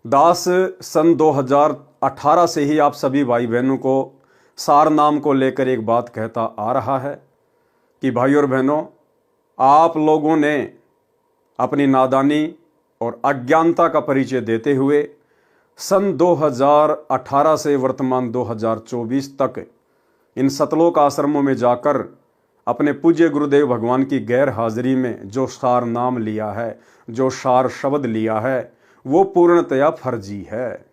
दास सन 2018 से ही आप सभी भाई बहनों को सार नाम को लेकर एक बात कहता आ रहा है कि भाई और बहनों, आप लोगों ने अपनी नादानी और अज्ञानता का परिचय देते हुए सन 2018 से वर्तमान 2024 तक इन सतलोक आश्रमों में जाकर अपने पूज्य गुरुदेव भगवान की गैर हाजिरी में जो सार नाम लिया है, जो सार शब्द लिया है, वो पूर्णतया फर्जी है।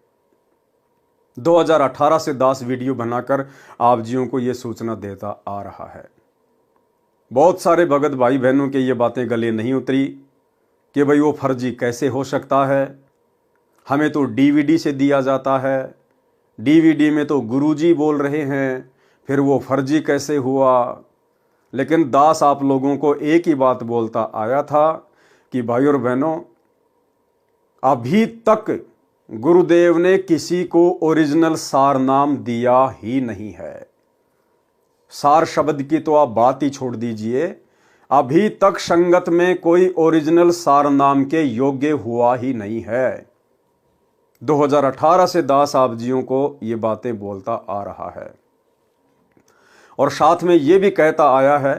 2018 से दास वीडियो बनाकर आप जियों को यह सूचना देता आ रहा है। बहुत सारे भगत भाई बहनों के ये बातें गले नहीं उतरी कि भाई वो फर्जी कैसे हो सकता है, हमें तो डीवीडी से दिया जाता है, डीवीडी में तो गुरुजी बोल रहे हैं, फिर वो फर्जी कैसे हुआ। लेकिन दास आप लोगों को एक ही बात बोलता आया था कि भाई और बहनों, अभी तक गुरुदेव ने किसी को ओरिजिनल सार नाम दिया ही नहीं है। सार शब्द की तो आप बात ही छोड़ दीजिए, अभी तक संगत में कोई ओरिजिनल सार नाम के योग्य हुआ ही नहीं है। 2018 से दास आप जियों को ये बातें बोलता आ रहा है और साथ में ये भी कहता आया है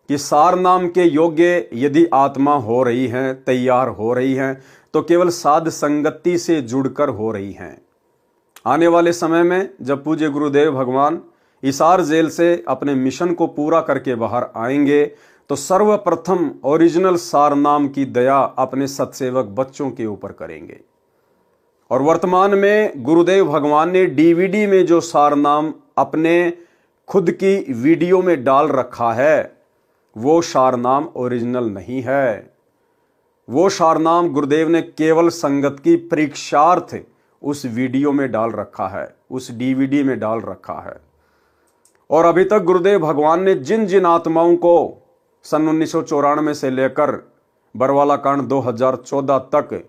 कि सार नाम के योग्य यदि आत्मा हो रही हैं, तैयार हो रही हैं, तो केवल साध संगति से जुड़कर हो रही हैं। आने वाले समय में जब पूज्य गुरुदेव भगवान हिसार जेल से अपने मिशन को पूरा करके बाहर आएंगे तो सर्वप्रथम ओरिजिनल सार नाम की दया अपने सत्सेवक बच्चों के ऊपर करेंगे। और वर्तमान में गुरुदेव भगवान ने डीवीडी में जो सार नाम अपने खुद की वीडियो में डाल रखा है, वो सार नाम ओरिजिनल नहीं है। वो सार नाम गुरुदेव ने केवल संगत की परीक्षार्थ उस वीडियो में डाल रखा है, उस डीवीडी में डाल रखा है। और अभी तक गुरुदेव भगवान ने जिन जिन आत्माओं को सन 1994 से लेकर बरवाला कांड 2014 तक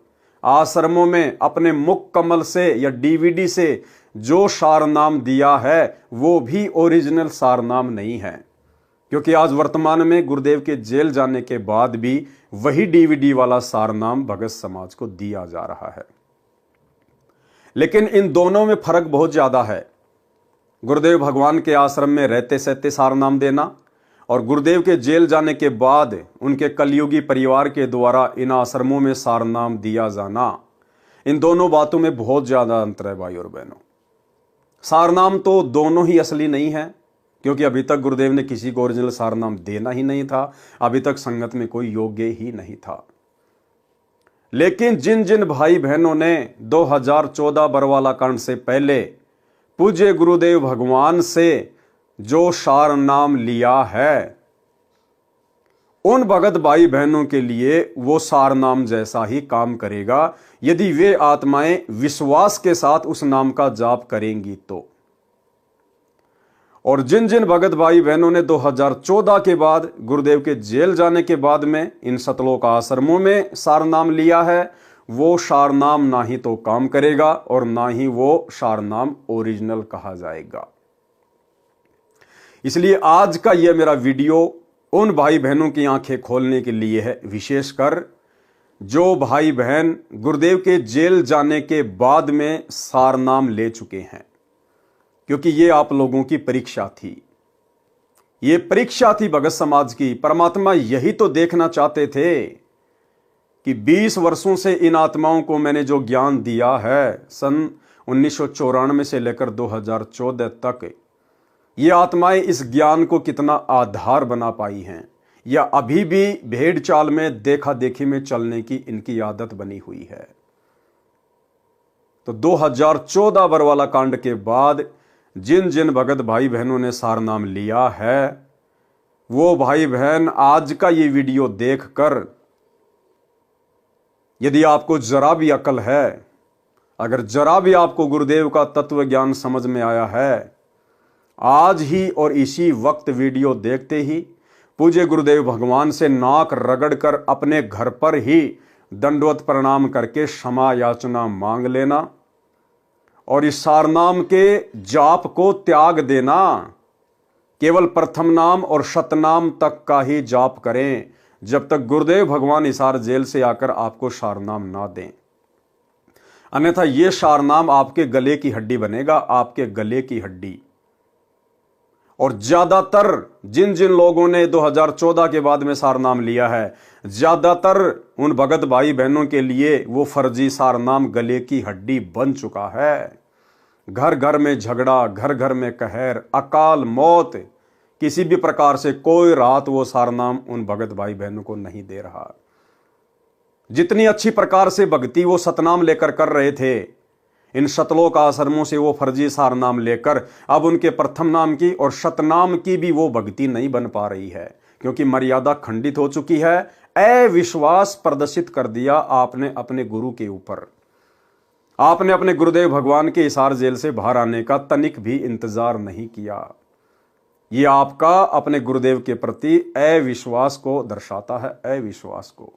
आश्रमों में अपने मुख कमल से या डीवीडी से जो सार नाम दिया है, वो भी ओरिजिनल सार नाम नहीं है। क्योंकि आज वर्तमान में गुरुदेव के जेल जाने के बाद भी वही डीवीडी वाला सार नाम भगत समाज को दिया जा रहा है। लेकिन इन दोनों में फर्क बहुत ज्यादा है। गुरुदेव भगवान के आश्रम में रहते सहते सार नाम देना और गुरुदेव के जेल जाने के बाद उनके कलयुगी परिवार के द्वारा इन आश्रमों में सार नाम दिया जाना, इन दोनों बातों में बहुत ज्यादा अंतर है भाई और बहनों। सार नाम तो दोनों ही असली नहीं है, क्योंकि अभी तक गुरुदेव ने किसी को ओरिजिनल सार नाम देना ही नहीं था, अभी तक संगत में कोई योग्य ही नहीं था। लेकिन जिन जिन भाई बहनों ने 2014 बरवाला कांड से पहले पूज्य गुरुदेव भगवान से जो सार नाम लिया है, उन भगत भाई बहनों के लिए वो सार नाम जैसा ही काम करेगा यदि वे आत्माएं विश्वास के साथ उस नाम का जाप करेंगी तो। और जिन जिन भगत भाई बहनों ने 2014 के बाद गुरुदेव के जेल जाने के बाद में इन सतलोक आश्रमों में सार नाम लिया है, वो सार नाम ना ही तो काम करेगा और ना ही वो सार नाम ओरिजिनल कहा जाएगा। इसलिए आज का यह मेरा वीडियो उन भाई बहनों की आंखें खोलने के लिए है, विशेषकर जो भाई बहन गुरुदेव के जेल जाने के बाद में सार नाम ले चुके हैं। क्योंकि ये आप लोगों की परीक्षा थी, ये परीक्षा थी भगत समाज की। परमात्मा यही तो देखना चाहते थे कि 20 वर्षों से इन आत्माओं को मैंने जो ज्ञान दिया है, सन 1994 से लेकर 2014 तक, ये आत्माएं इस ज्ञान को कितना आधार बना पाई हैं, या अभी भी भेड़ चाल में देखा देखी में चलने की इनकी आदत बनी हुई है। तो 2014 बरवाला कांड के बाद जिन जिन भगत भाई बहनों ने सार नाम लिया है, वो भाई बहन आज का ये वीडियो देखकर यदि आपको जरा भी अकल है, अगर जरा भी आपको गुरुदेव का तत्व ज्ञान समझ में आया है, आज ही और इसी वक्त वीडियो देखते ही पूज्य गुरुदेव भगवान से नाक रगड़कर अपने घर पर ही दंडवत प्रणाम करके क्षमा याचना मांग लेना और इस सार नाम के जाप को त्याग देना। केवल प्रथम नाम और शतनाम तक का ही जाप करें जब तक गुरुदेव भगवान हिसार जेल से आकर आपको सार नाम ना दें। अन्यथा ये सारनाम आपके गले की हड्डी बनेगा, आपके गले की हड्डी। और ज्यादातर जिन जिन लोगों ने 2014 के बाद में सारनाम लिया है, ज्यादातर उन भगत भाई बहनों के लिए वो फर्जी सारनाम गले की हड्डी बन चुका है। घर घर में झगड़ा, घर घर में कहर, अकाल मौत, किसी भी प्रकार से कोई राहत वो सारनाम उन भगत भाई बहनों को नहीं दे रहा। जितनी अच्छी प्रकार से भक्ति वो सतनाम लेकर कर रहे थे, इन शतलोक आश्रमों से वो फर्जी सारनाम लेकर अब उनके प्रथम नाम की और शतनाम की भी वो भक्ति नहीं बन पा रही है, क्योंकि मर्यादा खंडित हो चुकी है। अविश्वास प्रदर्शित कर दिया आपने अपने गुरु के ऊपर। आपने अपने गुरुदेव भगवान के हिसार जेल से बाहर आने का तनिक भी इंतजार नहीं किया। यह आपका अपने गुरुदेव के प्रति अविश्वास को दर्शाता है, अविश्वास को।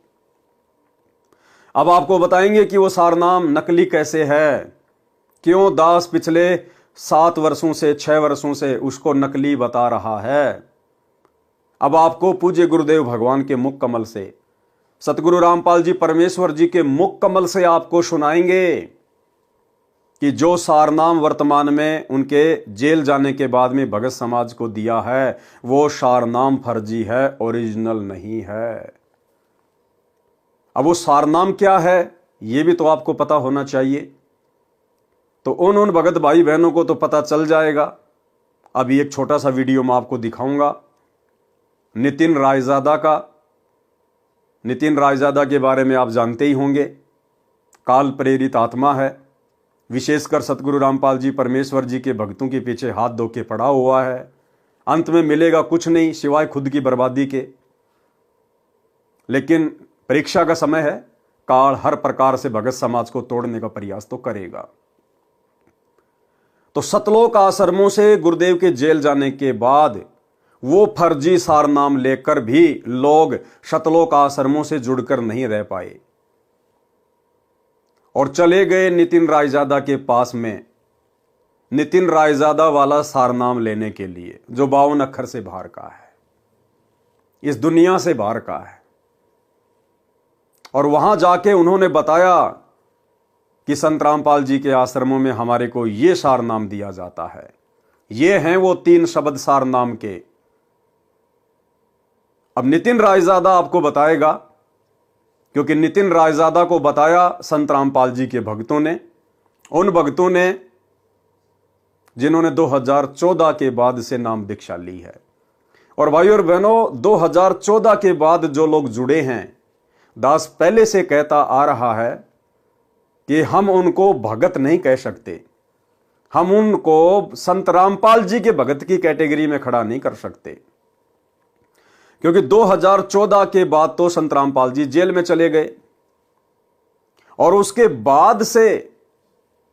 अब आपको बताएंगे कि वो सारनाम नकली कैसे है, क्यों दास पिछले 7 वर्षों से 6 वर्षों से उसको नकली बता रहा है। अब आपको पूज्य गुरुदेव भगवान के मुख कमल से, सतगुरु रामपाल जी परमेश्वर जी के मुख कमल से आपको सुनाएंगे कि जो सारनाम वर्तमान में उनके जेल जाने के बाद में भगत समाज को दिया है, वो सारनाम फर्जी है, ओरिजिनल नहीं है। अब वो सारनाम क्या है ये भी तो आपको पता होना चाहिए। तो उन भगत भाई बहनों को तो पता चल जाएगा। अभी एक छोटा सा वीडियो मैं आपको दिखाऊंगा नितिन रायजादा का। नितिन रायजादा के बारे में आप जानते ही होंगे, काल प्रेरित आत्मा है, विशेषकर सतगुरु रामपाल जी परमेश्वर जी के भक्तों के पीछे हाथ धो के पड़ा हुआ है। अंत में मिलेगा कुछ नहीं सिवाय खुद की बर्बादी के। लेकिन परीक्षा का समय है, काल हर प्रकार से भगत समाज को तोड़ने का प्रयास तो करेगा। तो सतलोक आश्रमों से गुरुदेव के जेल जाने के बाद वो फर्जी सारनाम लेकर भी लोग सतलोक आश्रमों से जुड़कर नहीं रह पाए और चले गए नितिन रायजादा के पास में, नितिन रायजादा वाला सारनाम लेने के लिए, जो 52 अक्षर से बाहर का है, इस दुनिया से बाहर का है। और वहां जाके उन्होंने बताया कि संत रामपाल जी के आश्रमों में हमारे को ये सारनाम दिया जाता है। ये हैं वो 3 शब्द सारनाम के। अब नितिन रायजादा आपको बताएगा, क्योंकि नितिन रायजादा को बताया संत रामपाल जी के भक्तों ने, उन भक्तों ने जिन्होंने 2014 के बाद से नाम दीक्षा ली है। और भाई और बहनों, 2014 के बाद जो लोग जुड़े हैं, दास पहले से कहता आ रहा है कि हम उनको भगत नहीं कह सकते, हम उनको संत रामपाल जी के भगत की कैटेगरी में खड़ा नहीं कर सकते, क्योंकि 2014 के बाद तो संत रामपाल जी जेल में चले गए। और उसके बाद से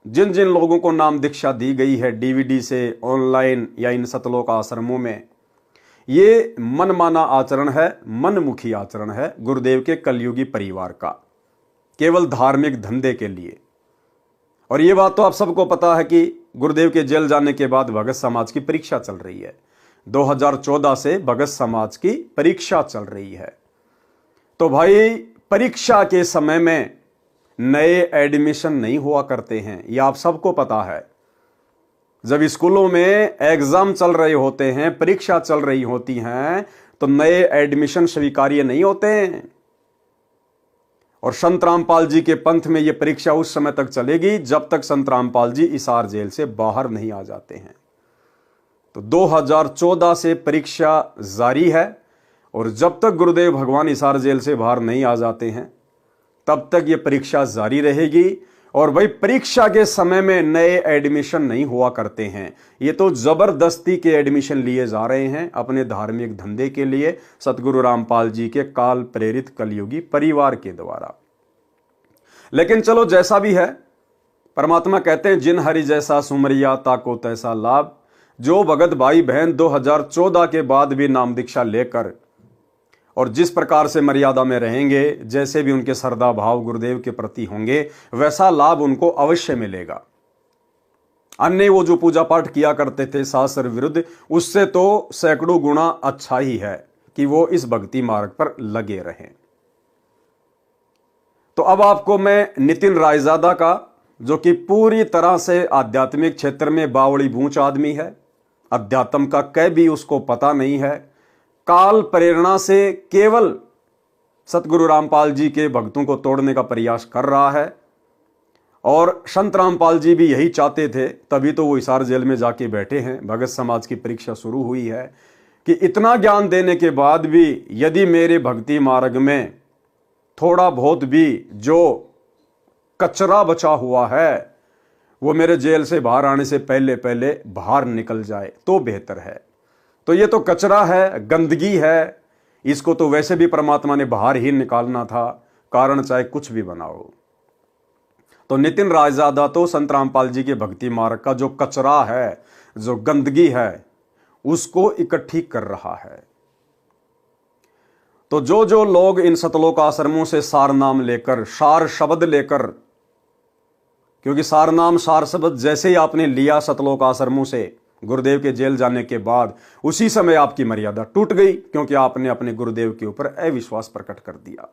जिन जिन लोगों को नाम दीक्षा दी गई है डीवीडी से, ऑनलाइन या इन सतलोक आश्रमों में, ये मनमाना आचरण है, मनमुखी आचरण है गुरुदेव के कलयुगी परिवार का, केवल धार्मिक धंधे के लिए। और ये बात तो आप सबको पता है कि गुरुदेव के जेल जाने के बाद भगत समाज की परीक्षा चल रही है। 2014 से भगत समाज की परीक्षा चल रही है। तो भाई, परीक्षा के समय में नए एडमिशन नहीं हुआ करते हैं, ये आप सबको पता है। जब स्कूलों में एग्जाम चल रहे होते हैं, परीक्षा चल रही होती हैं, तो नए एडमिशन स्वीकार्य नहीं होते हैं। और संत रामपाल जी के पंथ में यह परीक्षा उस समय तक चलेगी जब तक संत रामपाल जी हिसार जेल से बाहर नहीं आ जाते हैं। तो 2014 से परीक्षा जारी है, और जब तक गुरुदेव भगवान हिसार जेल से बाहर नहीं आ जाते हैं तब तक यह परीक्षा जारी रहेगी। और भाई, परीक्षा के समय में नए एडमिशन नहीं हुआ करते हैं, ये तो जबरदस्ती के एडमिशन लिए जा रहे हैं अपने धार्मिक धंधे के लिए, सतगुरु रामपाल जी के काल प्रेरित कलयुगी परिवार के द्वारा। लेकिन चलो, जैसा भी है, परमात्मा कहते हैं जिन हरि जैसा सुमरिया ताको तैसा लाभ। जो भगत भाई बहन 2014 के बाद भी नाम दीक्षा लेकर और जिस प्रकार से मर्यादा में रहेंगे, जैसे भी उनके श्रद्धा भाव गुरुदेव के प्रति होंगे, वैसा लाभ उनको अवश्य मिलेगा। अन्य वो जो पूजा पाठ किया करते थे शास्त्र विरुद्ध, उससे तो सैकड़ों गुना अच्छा ही है कि वो इस भक्ति मार्ग पर लगे रहें। तो अब आपको मैं नितिन रायजादा का जो कि पूरी तरह से आध्यात्मिक क्षेत्र में बावड़ी बूंच आदमी है, अध्यात्म का कै भी उसको पता नहीं है, काल प्रेरणा से केवल सतगुरु रामपाल जी के भक्तों को तोड़ने का प्रयास कर रहा है। और संत रामपाल जी भी यही चाहते थे, तभी तो वो हिसार जेल में जाके बैठे हैं। भगत समाज की परीक्षा शुरू हुई है कि इतना ज्ञान देने के बाद भी यदि मेरे भक्ति मार्ग में थोड़ा बहुत भी जो कचरा बचा हुआ है वो मेरे जेल से बाहर आने से पहले पहले बाहर निकल जाए तो बेहतर है। तो ये तो कचरा है, गंदगी है, इसको तो वैसे भी परमात्मा ने बाहर ही निकालना था, कारण चाहे कुछ भी बनाओ। तो नितिन रायजादा तो संत रामपाल जी के भक्ति मार्ग का जो कचरा है, जो गंदगी है, उसको इकट्ठी कर रहा है। तो जो जो लोग इन सतलोक आश्रमों से सार नाम लेकर, सार शब्द लेकर, क्योंकि सार नाम सार शब्द जैसे ही आपने लिया सतलोक आश्रमों से गुरुदेव के जेल जाने के बाद, उसी समय आपकी मर्यादा टूट गई, क्योंकि आपने अपने गुरुदेव के ऊपर अविश्वास प्रकट कर दिया।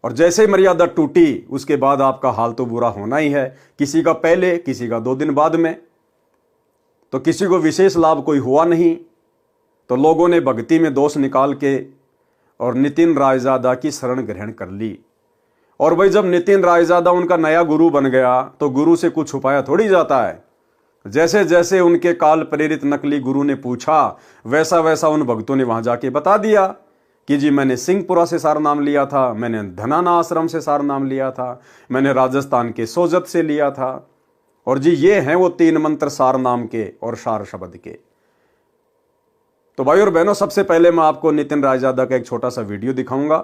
और जैसे ही मर्यादा टूटी उसके बाद आपका हाल तो बुरा होना ही है, किसी का पहले, किसी का 2 दिन बाद में। तो किसी को विशेष लाभ कोई हुआ नहीं। तो लोगों ने भक्ति में दोष निकाल के और नितिन रायजादा की शरण ग्रहण कर ली। और भाई जब नितिन रायजादा उनका नया गुरु बन गया तो गुरु से कुछ छुपाया थोड़ी जाता है। जैसे जैसे उनके काल प्रेरित नकली गुरु ने पूछा, वैसा वैसा उन भक्तों ने वहां जाके बता दिया कि जी मैंने सिंहपुरा से सार नाम लिया था, मैंने धनाना आश्रम से सार नाम लिया था, मैंने राजस्थान के सोजत से लिया था, और जी ये हैं वो 3 मंत्र सार नाम के और सार शब्द के। तो भाई और बहनों, सबसे पहले मैं आपको नितिन रायजादा का एक छोटा सा वीडियो दिखाऊंगा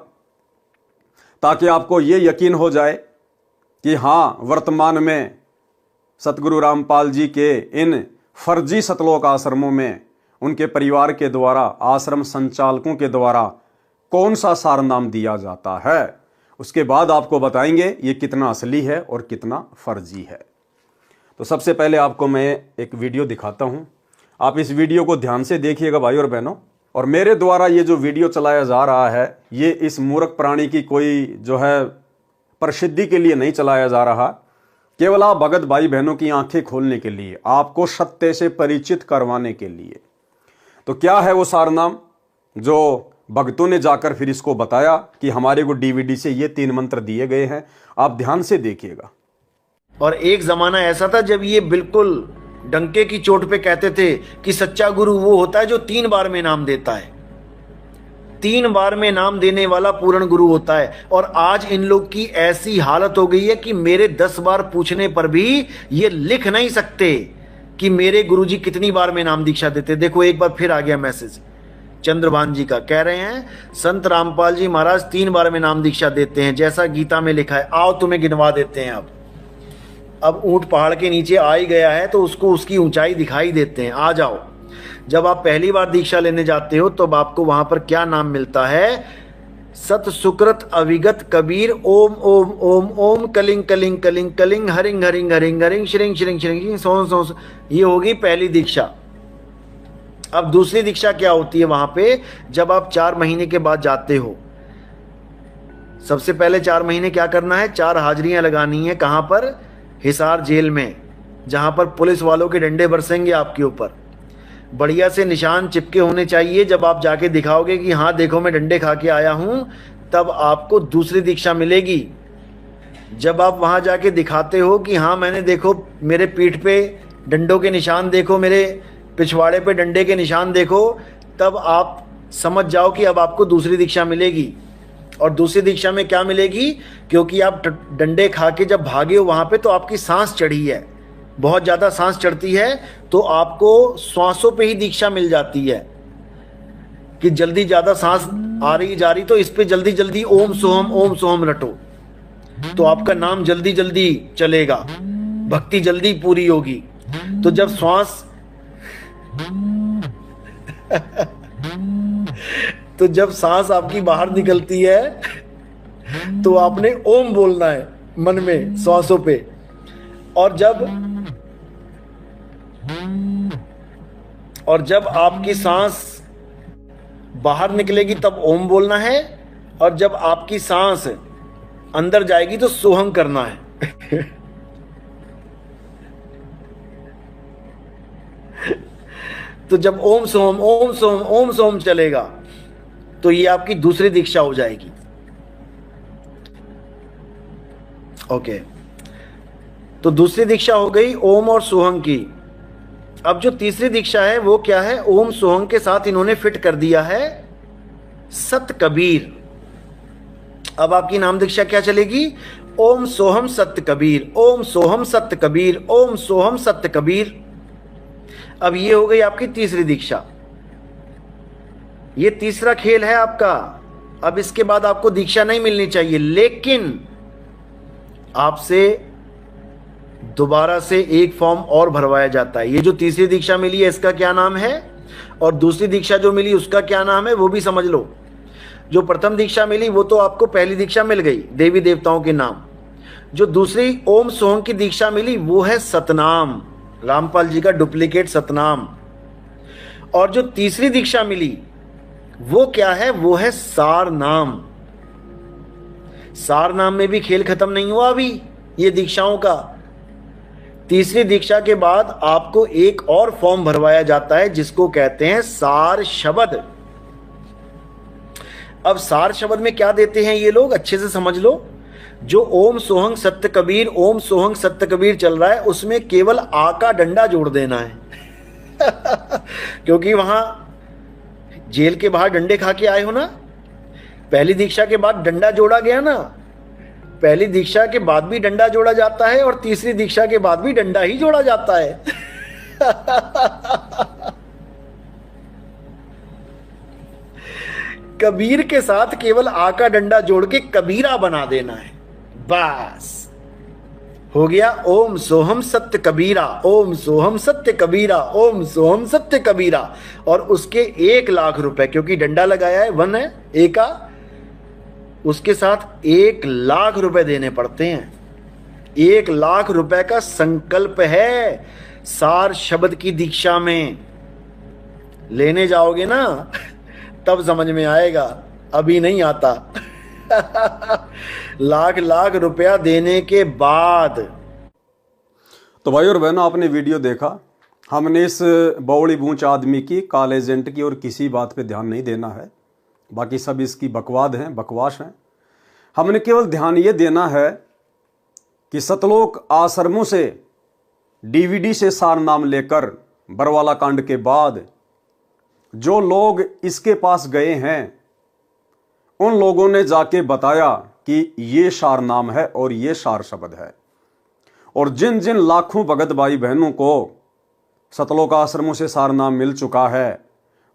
ताकि आपको ये यकीन हो जाए कि हाँ, वर्तमान में सतगुरु रामपाल जी के इन फर्जी सतलोक आश्रमों में उनके परिवार के द्वारा, आश्रम संचालकों के द्वारा कौन सा सार नाम दिया जाता है। उसके बाद आपको बताएंगे ये कितना असली है और कितना फर्जी है। तो सबसे पहले आपको मैं एक वीडियो दिखाता हूं, आप इस वीडियो को ध्यान से देखिएगा भाई और बहनों। और मेरे द्वारा ये जो वीडियो चलाया जा रहा है, ये इस मूर्ख प्राणी की कोई जो है प्रसिद्धि के लिए नहीं चलाया जा रहा, केवल आप भगत भाई बहनों की आंखें खोलने के लिए, आपको सत्य से परिचित करवाने के लिए। तो क्या है वो सार नाम जो भक्तों ने जाकर फिर इसको बताया कि हमारे को डीवीडी से ये 3 मंत्र दिए गए हैं, आप ध्यान से देखिएगा। और एक जमाना ऐसा था जब ये बिल्कुल डंके की चोट पे कहते थे कि सच्चा गुरु वो होता है जो 3 बार में नाम देता है, 3 बार में नाम देने वाला पूर्ण गुरु होता है। और आज इन लोग की ऐसी हालत हो गई है कि मेरे 10 बार पूछने पर भी ये लिख नहीं सकते कि मेरे गुरुजी कितनी बार में नाम दीक्षा देते। देखो एक बार फिर आ गया मैसेज चंद्रभान जी का, कह रहे हैं संत रामपाल जी महाराज 3 बार में नाम दीक्षा देते हैं जैसा गीता में लिखा है। आओ तुम्हें गिनवा देते हैं। अब ऊंट पहाड़ के नीचे आ ही गया है तो उसको उसकी ऊंचाई दिखाई देते हैं। आ जाओ। जब आप पहली बार दीक्षा लेने जाते हो तब आपको वहां पर क्या नाम मिलता है? सत सुकृत अविगत कबीर ओम ओम ओम ओम कलिंग कलिंग कलिंग कलिंग हरिंग हरिंग हरिंग हरिंग श्रिंग श्रिंग श्रिंग सोन सोन। ये होगी पहली दीक्षा। अब दूसरी दीक्षा क्या होती है वहां पे? जब आप 4 महीने के बाद जाते हो, सबसे पहले 4 महीने क्या करना है? 4 हाजिरियां लगानी है। कहां पर? हिसार जेल में, जहां पर पुलिस वालों के डंडे बरसेंगे आपके ऊपर। बढ़िया से निशान चिपके होने चाहिए। जब आप जाके दिखाओगे कि हाँ देखो मैं डंडे खा के आया हूं, तब आपको दूसरी दीक्षा मिलेगी। जब आप वहां जाके दिखाते हो कि हाँ मैंने देखो मेरे पीठ पे डंडों के निशान देखो, मेरे पिछवाड़े पे डंडे के निशान देखो, तब आप समझ जाओ कि अब आपको दूसरी दीक्षा मिलेगी। और दूसरी दीक्षा में क्या मिलेगी? क्योंकि आप डंडे खा के जब भागे हो वहां पे तो आपकी सांस चढ़ी है, बहुत ज्यादा सांस चढ़ती है, तो आपको श्वासों पे ही दीक्षा मिल जाती है कि जल्दी ज्यादा सांस आ रही जा रही तो इस पे जल्दी जल्दी ओम सोहम रटो, तो आपका नाम जल्दी जल्दी चलेगा, भक्ति जल्दी पूरी होगी। तो जब श्वास तो जब सांस आपकी बाहर निकलती है तो आपने ओम बोलना है मन में श्वासों पे। और जब आपकी सांस बाहर निकलेगी तब ओम बोलना है, और जब आपकी सांस अंदर जाएगी तो सोहम करना है। तो जब ओम सोम ओम सोम ओम सोम चलेगा तो ये आपकी दूसरी दीक्षा हो जाएगी। ओके, तो दूसरी दीक्षा हो गई ओम और सोहम की। अब जो तीसरी दीक्षा है वो क्या है? ओम सोहम के साथ इन्होंने फिट कर दिया है सत कबीर। अब आपकी नाम दीक्षा क्या चलेगी? ओम सोहम सत्य कबीर, ओम सोहम सत्य कबीर, ओम सोहम सत्य कबीर। अब ये हो गई आपकी तीसरी दीक्षा। ये तीसरा खेल है आपका। अब इसके बाद आपको दीक्षा नहीं मिलनी चाहिए, लेकिन आपसे दोबारा से एक फॉर्म और भरवाया जाता है। ये जो तीसरी दीक्षा मिली है इसका क्या नाम है, और दूसरी दीक्षा जो मिली उसका क्या नाम है वो भी समझ लो। जो प्रथम दीक्षा मिली वो तो आपको पहली दीक्षा मिल गई, देवी देवताओं के नाम। जो दूसरी ओम सोहम की दीक्षा मिली वो है सतनाम, रामपाल जी का डुप्लीकेट सतनाम। और जो तीसरी दीक्षा मिली वो क्या है? वो है सार नाम। सार नाम में भी खेल खत्म नहीं हुआ अभी ये दीक्षाओं का। तीसरी दीक्षा के बाद आपको एक और फॉर्म भरवाया जाता है जिसको कहते हैं सार शब्द। अब सार शब्द में क्या देते हैं ये लोग, अच्छे से समझ लो। जो ओम सोहंग सत्य कबीर, ओम सोहंग सत्य कबीर चल रहा है उसमें केवल आ का डंडा जोड़ देना है क्योंकि वहां जेल के बाहर डंडे खा के आए हो ना। पहली दीक्षा के बाद डंडा जोड़ा गया ना, पहली दीक्षा के बाद भी डंडा जोड़ा जाता है और तीसरी दीक्षा के बाद भी डंडा ही जोड़ा जाता है कबीर के साथ केवल आ का डंडा जोड़ के कबीरा बना देना है, बस हो गया। ओम सोहम सत्य कबीरा, ओम सोहम सत्य कबीरा, ओम सोहम सत्य कबीरा। और उसके 1 लाख रुपए, क्योंकि डंडा लगाया है, 1 है एका, उसके साथ 1 लाख रुपए देने पड़ते हैं। 1 लाख रुपए का संकल्प है सार शब्द की दीक्षा में। लेने जाओगे ना तब समझ में आएगा, अभी नहीं आता लाख लाख रुपया देने के बाद। तो भाई और बहनों, आपने वीडियो देखा। हमने इस बौड़ी बूंच आदमी की, काल एजेंट की और किसी बात पे ध्यान नहीं देना है। बाकी सब इसकी बकवाद हैं, बकवास हैं। हमने केवल ध्यान ये देना है कि सतलोक आश्रमों से डीवीडी से सार नाम लेकर बरवाला कांड के बाद जो लोग इसके पास गए हैं उन लोगों ने जाके बताया कि ये सार नाम है और ये सार शब्द है। और जिन जिन लाखों भगत भाई बहनों को सतलोक आश्रमों से सार नाम मिल चुका है,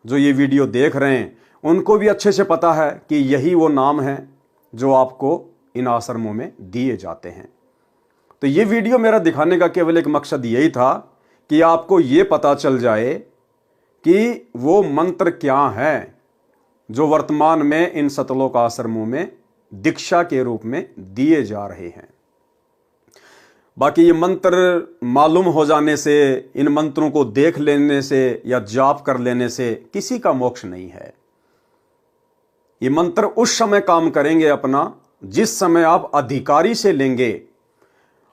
जो ये वीडियो देख रहे हैं, उनको भी अच्छे से पता है कि यही वो नाम है जो आपको इन आश्रमों में दिए जाते हैं। तो ये वीडियो मेरा दिखाने का केवल एक मकसद यही था कि आपको ये पता चल जाए कि वो मंत्र क्या है जो वर्तमान में इन सतलोक आश्रमों में दीक्षा के रूप में दिए जा रहे हैं। बाकी ये मंत्र मालूम हो जाने से, इन मंत्रों को देख लेने से या जाप कर लेने से किसी का मोक्ष नहीं है। ये मंत्र उस समय काम करेंगे अपना जिस समय आप अधिकारी से लेंगे,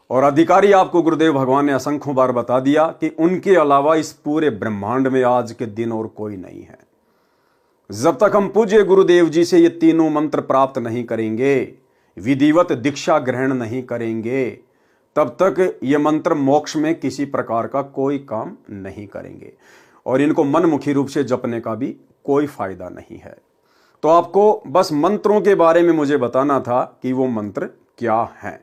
और अधिकारी आपको गुरुदेव भगवान ने असंख्यों बार बता दिया कि उनके अलावा इस पूरे ब्रह्मांड में आज के दिन और कोई नहीं है। जब तक हम पूज्य गुरुदेव जी से ये तीनों मंत्र प्राप्त नहीं करेंगे, विधिवत दीक्षा ग्रहण नहीं करेंगे, तब तक ये मंत्र मोक्ष में किसी प्रकार का कोई काम नहीं करेंगे और इनको मनमुखी रूप से जपने का भी कोई फायदा नहीं है। तो आपको बस मंत्रों के बारे में मुझे बताना था कि वो मंत्र क्या हैं।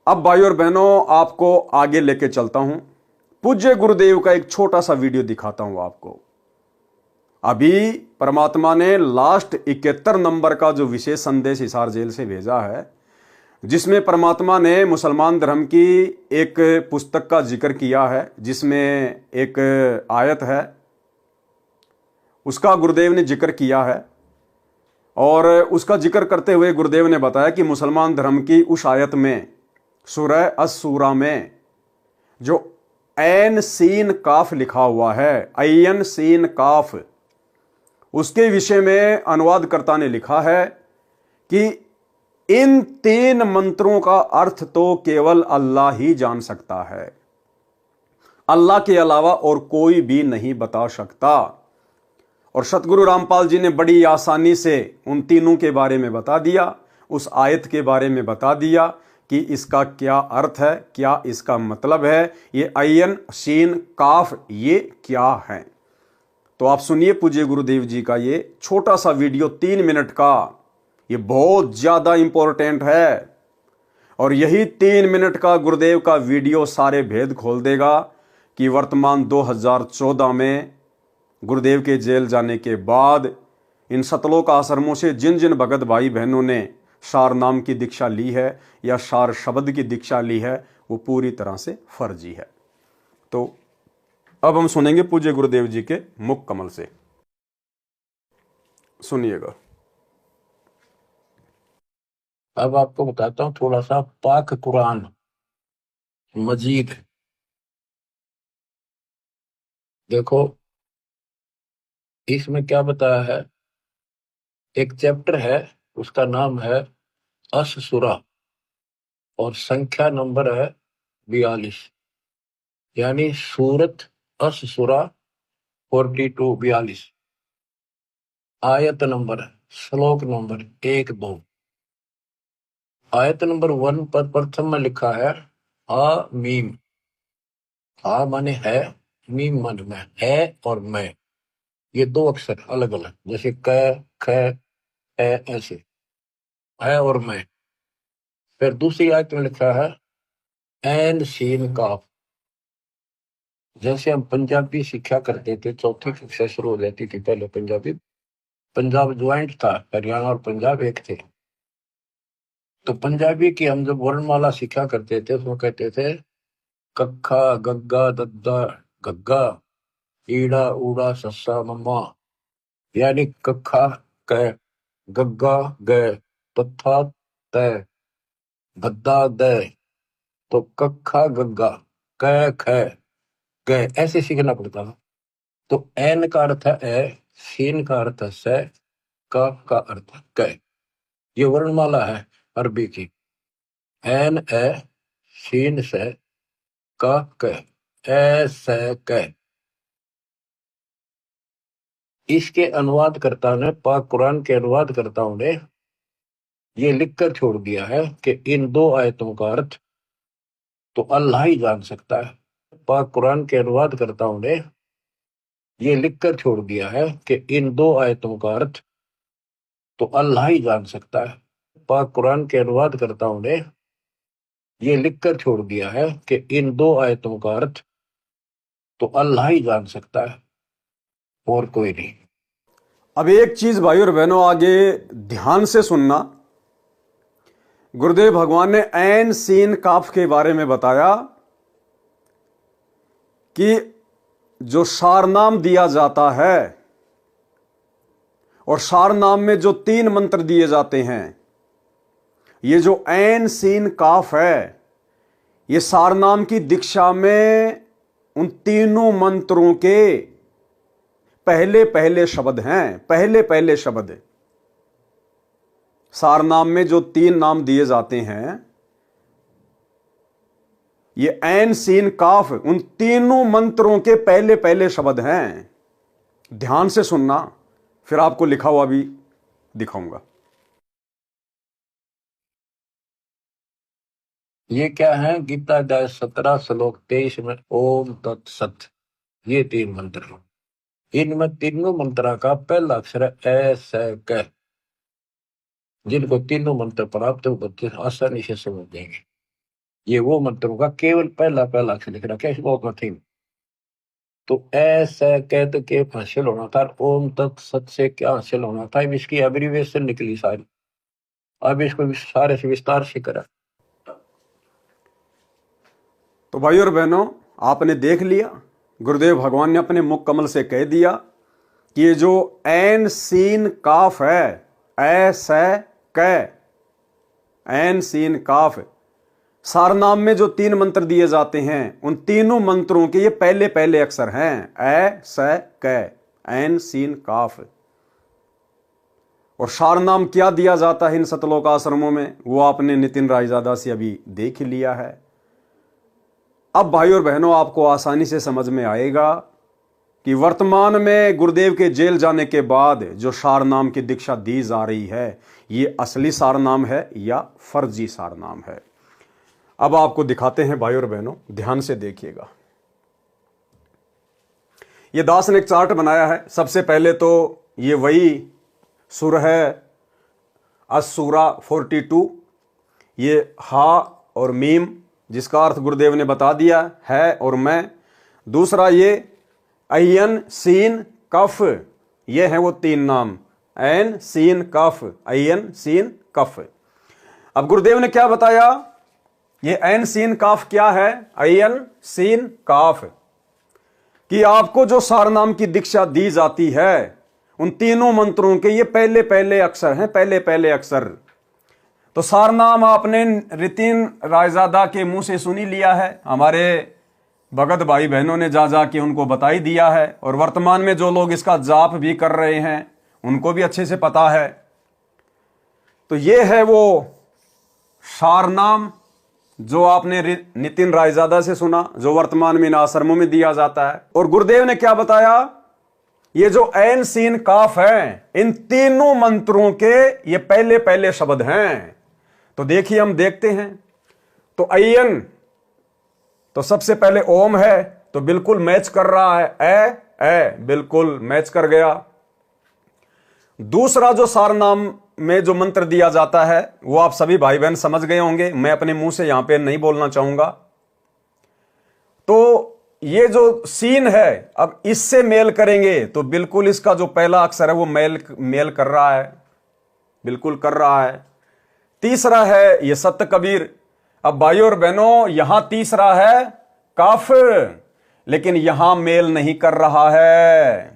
अब भाई और बहनों, आपको आगे लेके चलता हूं। पूज्य गुरुदेव का एक छोटा सा वीडियो दिखाता हूं आपको। अभी परमात्मा ने लास्ट 71 नंबर का जो विशेष संदेश हिसार जेल से भेजा है, जिसमें परमात्मा ने मुसलमान धर्म की एक पुस्तक का जिक्र किया है, जिसमें एक आयत है, उसका गुरुदेव ने जिक्र किया है। और उसका जिक्र करते हुए गुरुदेव ने बताया कि मुसलमान धर्म की उस आयत में, सूरह अस-सूरा में, जो ऐन सीन काफ लिखा हुआ है, ऐन सीन काफ, उसके विषय में अनुवादकर्ता ने लिखा है कि इन 3 मंत्रों का अर्थ तो केवल अल्लाह ही जान सकता है। अल्लाह के अलावा और कोई भी नहीं बता सकता। और सतगुरु रामपाल जी ने बड़ी आसानी से उन तीनों के बारे में बता दिया, उस आयत के बारे में बता दिया कि इसका क्या अर्थ है, क्या इसका मतलब है, ये अयन शीन काफ ये क्या है। तो आप सुनिए पूज्य गुरुदेव जी का ये छोटा सा वीडियो 3 मिनट का, ये बहुत ज्यादा इंपॉर्टेंट है। और यही 3 मिनट का गुरुदेव का वीडियो सारे भेद खोल देगा कि वर्तमान 2014 में गुरुदेव के जेल जाने के बाद इन सतलोक आश्रमों से जिन जिन भगत भाई बहनों ने सार नाम की दीक्षा ली है या सार शब्द की दीक्षा ली है, वो पूरी तरह से फर्जी है। तो अब हम सुनेंगे पूज्य गुरुदेव जी के मुख कमल से, सुनिएगा। अब आपको बताता हूं थोड़ा सा पाक कुरान मजीद। देखो इसमें क्या बताया है, एक चैप्टर है उसका नाम है अस-सूरा और संख्या नंबर है 42, यानी सूरत अस-सूरा 42 आयत नंबर श्लोक नंबर 1-2। आयत नंबर 1 पर प्रथम में लिखा है आ मीम। आ माने है, मीम माने में, है और मैं, ये 2 अक्षर अलग अलग, जैसे क ख ए, ऐसे है और मैं। फिर दूसरी आयत में लिखा है एन सीन काफ। जैसे हम पंजाबी सीखा करते थे, चौथी कक्षा शुरू हो जाती थी पहले पंजाबी, पंजाब ज्वाइंट था, हरियाणा और पंजाब एक थे। तो पंजाबी की हम जब वर्णमाला सीखा करते थे उसमें कहते थे कक्खा गग्गा दद्दा गग्गा ईड़ा ऊड़ा सस्सा मम्मा, यानी कक्खा क, गग्गा ग, तथा त, दद्दा द। तो कक्खा गग्गा क ख ग ऐसे सीखना पड़ता था। तो एन का अर्थ है ए, सीन का अर्थ है से, काफ का अर्थ है क। ये वर्णमाला है अरबी की, एन ए सीन से काफ क ए से क। इसके अनुवादकर्ता ने, पाक कुरान के अनुवादकर्ताओं ने ये लिखकर छोड़ दिया है कि इन 2 आयतों का अर्थ तो अल्लाह ही जान सकता है। पाक कुरान के अनुवादकर्ताओं ने ये लिखकर छोड़ दिया है कि इन 2 आयतों का अर्थ तो अल्लाह ही जान सकता है। पाक कुरान के अनुवादकर्ताओं ने ये लिखकर छोड़ दिया है कि इन 2 आयतों का अर्थ तो अल्लाह ही जान सकता है और कोई नहीं। अब एक चीज भाई और बहनों आगे ध्यान से सुनना, गुरुदेव भगवान ने ऐन सीन काफ के बारे में बताया कि जो सारनाम दिया जाता है और सारनाम में जो 3 मंत्र दिए जाते हैं, ये जो ऐन सीन काफ है, ये सारनाम की दीक्षा में उन तीनों मंत्रों के पहले पहले शब्द हैं, पहले पहले शब्द। सारनाम में जो 3 नाम दिए जाते हैं, ये ऐन सीन काफ उन तीनों मंत्रों के पहले पहले शब्द हैं। ध्यान से सुनना, फिर आपको लिखा हुआ भी दिखाऊंगा। ये क्या है, गीता अध्याय 17 श्लोक 23 में ओम तत्सत, ये 3 मंत्र। इनमें तीनों मंत्रा का पहला अक्षर है ए से क। जिनको तीनों मंत्र प्राप्त हो बच्चे आसानी से समझ देंगे। ये वो मंत्रों का केवल पहला अक्षर लिख रखा है, इसमें थीम। तो ऐसे कहते के हासिल होना था, ओम तत्सत से क्या हासिल होना था, इसकी एब्रीविएशन निकली सारी। अब इसको सारे से विस्तार से करा। तो भाई और बहनों, आपने देख लिया, गुरुदेव भगवान ने अपने मुख कमल से कह दिया कि ये जो ऐन सीन काफ है, ऐ से क, ऐन सीन काफ, सारनाम में जो 3 मंत्र दिए जाते हैं, उन तीनों मंत्रों के ये पहले पहले अक्षर हैं, ऐ से क, ऐन सीन काफ। और सारनाम क्या दिया जाता है इन सतलोक आश्रमों में, वो आपने नितिन रायजादा से अभी देख लिया है। अब भाई और बहनों, आपको आसानी से समझ में आएगा कि वर्तमान में गुरुदेव के जेल जाने के बाद जो सारनाम की दीक्षा दी जा रही है, ये असली सारनाम है या फर्जी सारनाम है। अब आपको दिखाते हैं भाई और बहनों, ध्यान से देखिएगा। ये दास ने एक चार्ट बनाया है। सबसे पहले तो ये वही सुर है, असुरा 42, ये हा और मीम, जिसका अर्थ गुरुदेव ने बता दिया है और मैं। दूसरा ये अयन सीन कफ, ये हैं वो 3 नाम, ऐन सीन कफ, अयन सीन कफ। अब गुरुदेव ने क्या बताया, ये ऐन सीन काफ क्या है, अयन सीन काफ, कि आपको जो सारनाम की दीक्षा दी जाती है उन तीनों मंत्रों के ये पहले पहले अक्षर हैं, पहले पहले अक्षर। तो सारनाम आपने नितिन रायजादा के मुंह से सुनी लिया है, हमारे भगत भाई बहनों ने जा जा के उनको बता ही दिया है, और वर्तमान में जो लोग इसका जाप भी कर रहे हैं उनको भी अच्छे से पता है। तो ये है वो सारनाम जो आपने नितिन रायजादा से सुना, जो वर्तमान में इन आश्रमों में दिया जाता है। और गुरुदेव ने क्या बताया, ये जो ऐन सीन काफ है, इन तीनों मंत्रों के ये पहले पहले शब्द हैं। तो देखिए, हम देखते हैं। तो अयन, तो सबसे पहले ओम है, तो बिल्कुल मैच कर रहा है, ए बिल्कुल मैच कर गया। दूसरा जो सारनाम में जो मंत्र दिया जाता है वो आप सभी भाई बहन समझ गए होंगे, मैं अपने मुंह से यहां पे नहीं बोलना चाहूंगा। तो ये जो सीन है, अब इससे मेल करेंगे तो बिल्कुल इसका जो पहला अक्षर है वो मेल कर रहा है, बिल्कुल कर रहा है। तीसरा है ये सत्य कबीर। अब भाइयों और बहनों, यहां तीसरा है काफ, लेकिन यहां मेल नहीं कर रहा है।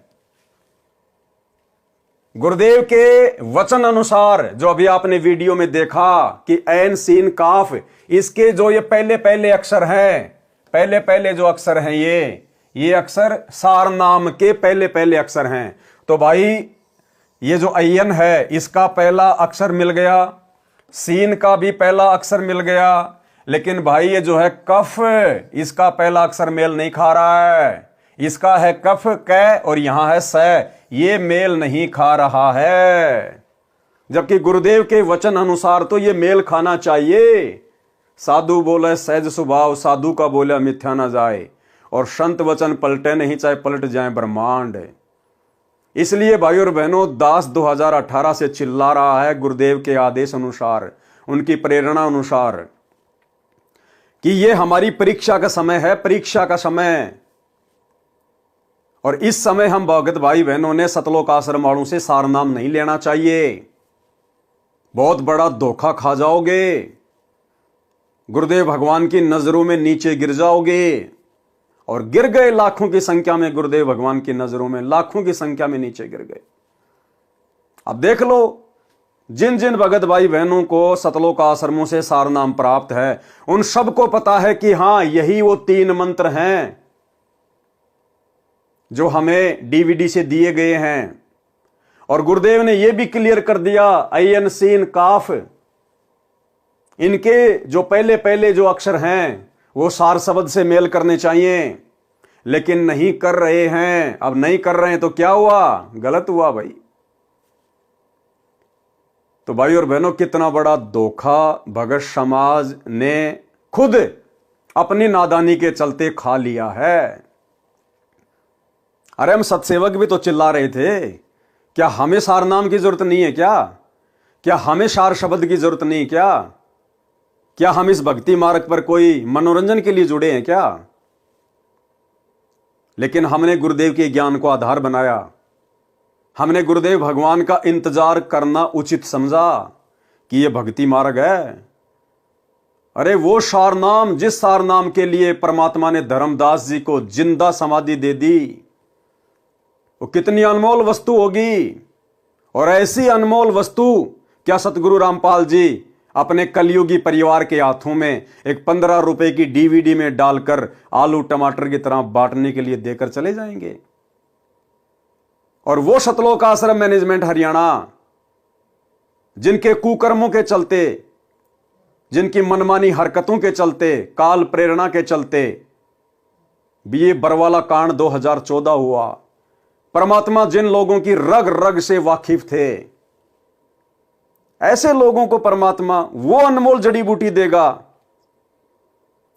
गुरुदेव के वचन अनुसार जो अभी आपने वीडियो में देखा कि ऐन सीन काफ, इसके जो ये पहले पहले अक्षर हैं, पहले पहले जो अक्षर हैं, ये अक्षर सारनाम के पहले पहले अक्षर हैं। तो भाई ये जो अयन है, इसका पहला अक्षर मिल गया, सीन का भी पहला अक्षर मिल गया, लेकिन भाई ये जो है कफ, इसका पहला अक्षर मेल नहीं खा रहा है। इसका है कफ कै और यहां है स, ये मेल नहीं खा रहा है। जबकि गुरुदेव के वचन अनुसार तो ये मेल खाना चाहिए। साधु बोले सहज स्वभाव, साधु का बोला मिथ्या ना जाए, और संत वचन पलटे नहीं चाहे पलट जाए ब्रह्मांड। इसलिए भाई और बहनों, दास 2018 से चिल्ला रहा है गुरुदेव के आदेश अनुसार, उनकी प्रेरणा अनुसार, कि ये हमारी परीक्षा का समय है, परीक्षा का समय। और इस समय हम भगत भाई बहनों ने सतलोक आश्रम वालों से सारनाम नहीं लेना चाहिए, बहुत बड़ा धोखा खा जाओगे, गुरुदेव भगवान की नजरों में नीचे गिर जाओगे। और गिर गए लाखों की संख्या में, गुरुदेव भगवान की नजरों में लाखों की संख्या में नीचे गिर गए। अब देख लो, जिन जिन भगत भाई बहनों को सतलोक आश्रमों से सारनाम प्राप्त है, उन सबको पता है कि हां, यही वो 3 मंत्र हैं जो हमें डीवीडी से दिए गए हैं। और गुरुदेव ने यह भी क्लियर कर दिया, अयन सीन काफ, इनके जो पहले पहले जो अक्षर हैं वो सार शब्द से मेल करने चाहिए, लेकिन नहीं कर रहे हैं। अब नहीं कर रहे हैं तो क्या हुआ, गलत हुआ भाई। तो भाई और बहनों, कितना बड़ा धोखा भगत समाज ने खुद अपनी नादानी के चलते खा लिया है। अरे हम सत्सेवक भी तो चिल्ला रहे थे, क्या हमें सारनाम की जरूरत नहीं है क्या हमें सार शब्द की जरूरत नहीं, क्या हम इस भक्ति मार्ग पर कोई मनोरंजन के लिए जुड़े हैं क्या? लेकिन हमने गुरुदेव के ज्ञान को आधार बनाया, हमने गुरुदेव भगवान का इंतजार करना उचित समझा कि यह भक्ति मार्ग है। अरे वो सारनाम, जिस सारनाम के लिए परमात्मा ने धर्मदास जी को जिंदा समाधि दे दी, वो कितनी अनमोल वस्तु होगी। और ऐसी अनमोल वस्तु क्या सतगुरु रामपाल जी अपने कलयुगी परिवार के हाथों में एक 15 रुपए की डीवीडी में डालकर आलू टमाटर की तरह बांटने के लिए देकर चले जाएंगे? और वो सतलोक आश्रम मैनेजमेंट हरियाणा, जिनके कुकर्मों के चलते, जिनकी मनमानी हरकतों के चलते, काल प्रेरणा के चलते ये बरवाला कांड 2014 हुआ। परमात्मा जिन लोगों की रग रग से वाकिफ थे, ऐसे लोगों को परमात्मा वो अनमोल जड़ी बूटी देगा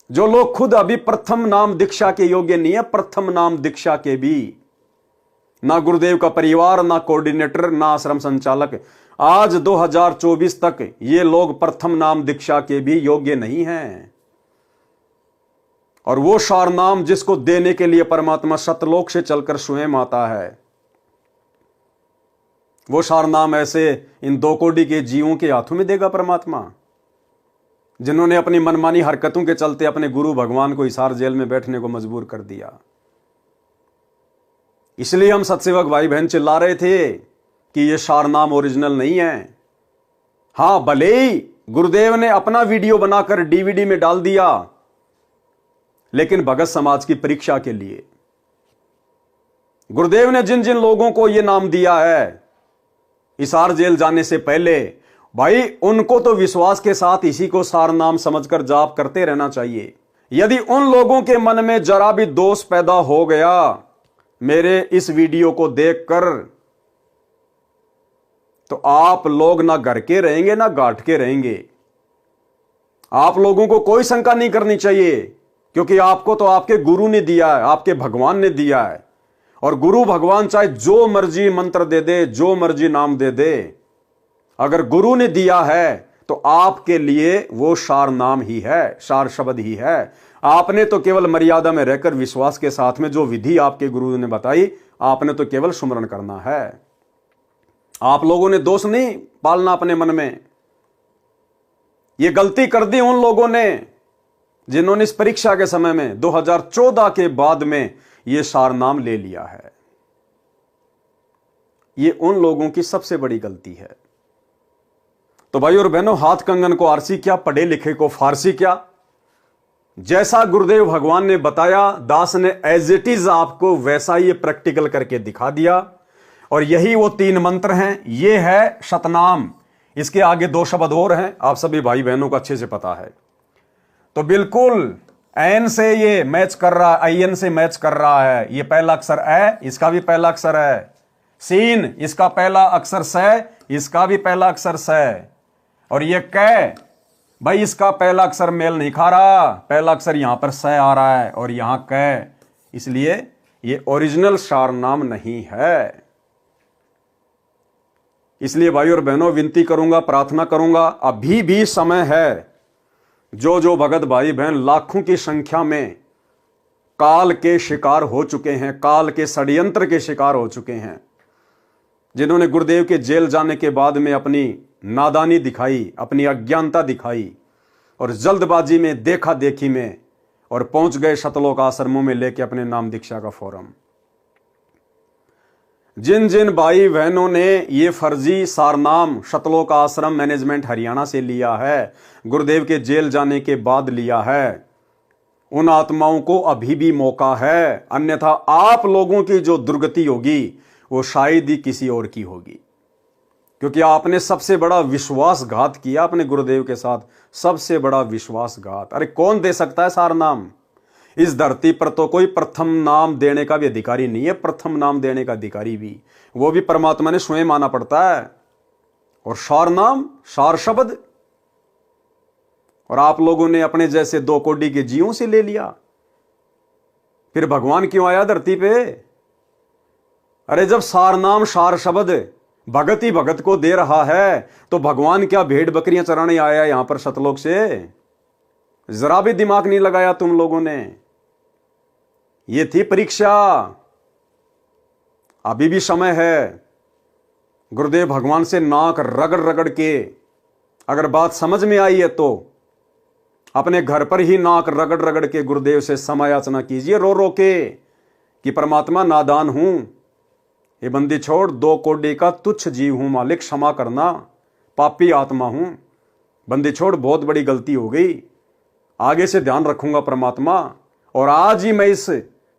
जो लोग खुद अभी प्रथम नाम दीक्षा के योग्य नहीं है। प्रथम नाम दीक्षा के भी ना गुरुदेव का परिवार, ना कोऑर्डिनेटर, ना आश्रम संचालक, आज 2024 तक ये लोग प्रथम नाम दीक्षा के भी योग्य नहीं हैं। और वो सार नाम जिसको देने के लिए परमात्मा सतलोक से चलकर स्वयं आता है, वो सार नाम ऐसे इन 2 कोटि के जीवों के हाथों में देगा परमात्मा, जिन्होंने अपनी मनमानी हरकतों के चलते अपने गुरु भगवान को हिसार जेल में बैठने को मजबूर कर दिया। इसलिए हम सत्सेवक भाई बहन चिल्ला रहे थे कि ये सार नाम ओरिजिनल नहीं है। हां, भले ही गुरुदेव ने अपना वीडियो बनाकर डीवीडी में डाल दिया, लेकिन भगत समाज की परीक्षा के लिए गुरुदेव ने जिन जिन लोगों को यह नाम दिया है हिसार जेल जाने से पहले, भाई उनको तो विश्वास के साथ इसी को सार नाम समझकर जाप करते रहना चाहिए। यदि उन लोगों के मन में जरा भी दोष पैदा हो गया मेरे इस वीडियो को देखकर, तो आप लोग ना घर के रहेंगे ना घाट के रहेंगे। आप लोगों को कोई शंका नहीं करनी चाहिए, क्योंकि आपको तो आपके गुरु ने दिया है, आपके भगवान ने दिया है। और गुरु भगवान चाहे जो मर्जी मंत्र दे दे, जो मर्जी नाम दे दे, अगर गुरु ने दिया है तो आपके लिए वो सार नाम ही है, सार शब्द ही है। आपने तो केवल मर्यादा में रहकर विश्वास के साथ में जो विधि आपके गुरु ने बताई, आपने तो केवल सुमरण करना है। आप लोगों ने दोष नहीं पालना अपने मन में। ये गलती कर दी उन लोगों ने जिन्होंने इस परीक्षा के समय में 2014 के बाद में ये सार नाम ले लिया है। ये उन लोगों की सबसे बड़ी गलती है। तो भाई और बहनों, हाथ कंगन को आरसी क्या, पढ़े लिखे को फारसी क्या। जैसा गुरुदेव भगवान ने बताया, दास ने एज इट इज आपको वैसा ही प्रैक्टिकल करके दिखा दिया। और यही वो 3 मंत्र हैं। ये है शतनाम, इसके आगे 2 शब्द और हैं, आप सभी भाई बहनों को अच्छे से पता है। तो बिल्कुल एन से ये मैच कर रहा है, आईएन से मैच कर रहा है। ये पहला अक्षर ए, इसका भी पहला अक्षर है। सीन, इसका पहला अक्षर स, इसका भी पहला अक्षर स। और ये कै, भाई इसका पहला अक्षर मेल नहीं खा रहा, पहला अक्षर यहां पर स आ रहा है और यहां कै, इसलिए ये ओरिजिनल सार नाम नहीं है। इसलिए भाई और बहनों, विनती करूंगा, प्रार्थना करूंगा, अभी भी समय है। जो भगत भाई बहन लाखों की संख्या में काल के शिकार हो चुके हैं, काल के षड्यंत्र के शिकार हो चुके हैं, जिन्होंने गुरुदेव के जेल जाने के बाद में अपनी नादानी दिखाई, अपनी अज्ञानता दिखाई और जल्दबाजी में, देखा देखी में, और पहुंच गए सतलोक आश्रमों में लेके अपने नाम दीक्षा का फोरम। जिन जिन भाई बहनों ने ये फर्जी सारनाम सतलोक आश्रम मैनेजमेंट हरियाणा से लिया है, गुरुदेव के जेल जाने के बाद लिया है, उन आत्माओं को अभी भी मौका है। अन्यथा आप लोगों की जो दुर्गति होगी वो शायद ही किसी और की होगी, क्योंकि आपने सबसे बड़ा विश्वासघात किया अपने गुरुदेव के साथ, सबसे बड़ा विश्वासघात। अरे कौन दे सकता है सार नाम? इस धरती पर तो कोई प्रथम नाम देने का भी अधिकारी नहीं है। प्रथम नाम देने का अधिकारी भी वो भी परमात्मा ने स्वयं माना पड़ता है। और सार नाम, सार शब्द, और आप लोगों ने अपने जैसे 2 कोटि के जीवों से ले लिया। फिर भगवान क्यों आया धरती पे? अरे जब सार नाम, सार शब्द भगत ही भगत को दे रहा है, तो भगवान क्या भेड़ बकरियां चराने आया यहां पर सतलोक से? जरा भी दिमाग नहीं लगाया तुम लोगों ने। ये थी परीक्षा। अभी भी समय है। गुरुदेव भगवान से नाक रगड़ रगड़ के अगर बात समझ में आई है तो अपने घर पर ही नाक रगड़ रगड़ के गुरुदेव से समायाचना कीजिए, रो रो के, कि परमात्मा नादान हूं, ये बंदी छोड़, 2 कोटि का तुच्छ जीव हूं मालिक, क्षमा करना, पापी आत्मा हूं, बंदी छोड़, बहुत बड़ी गलती हो गई, आगे से ध्यान रखूंगा परमात्मा। और आज ही मैं इस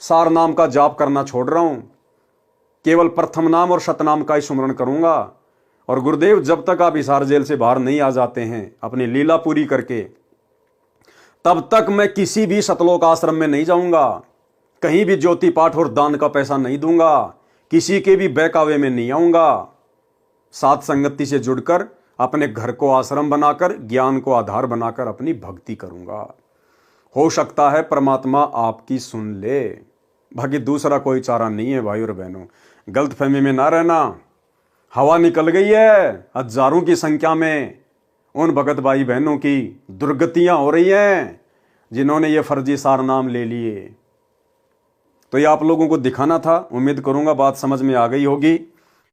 सार नाम का जाप करना छोड़ रहा हूं, केवल प्रथम नाम और शतनाम का ही सुमरण करूंगा। और गुरुदेव, जब तक आप हिसार जेल से बाहर नहीं आ जाते हैं अपनी लीला पूरी करके, तब तक मैं किसी भी सतलोक आश्रम में नहीं जाऊंगा, कहीं भी ज्योति पाठ और दान का पैसा नहीं दूंगा, किसी के भी बहकावे में नहीं आऊंगा। सात संगति से जुड़कर अपने घर को आश्रम बनाकर, ज्ञान को आधार बनाकर अपनी भक्ति करूंगा। हो सकता है परमात्मा आपकी सुन ले, बाकी दूसरा कोई चारा नहीं है। भाई और बहनों, गलत फहमी में ना रहना। हवा निकल गई है हजारों की संख्या में उन भगत भाई बहनों की दुर्गतियां हो रही हैं जिन्होंने ये फर्जी सार नाम ले लिए। तो ये आप लोगों को दिखाना था। उम्मीद करूंगा बात समझ में आ गई होगी।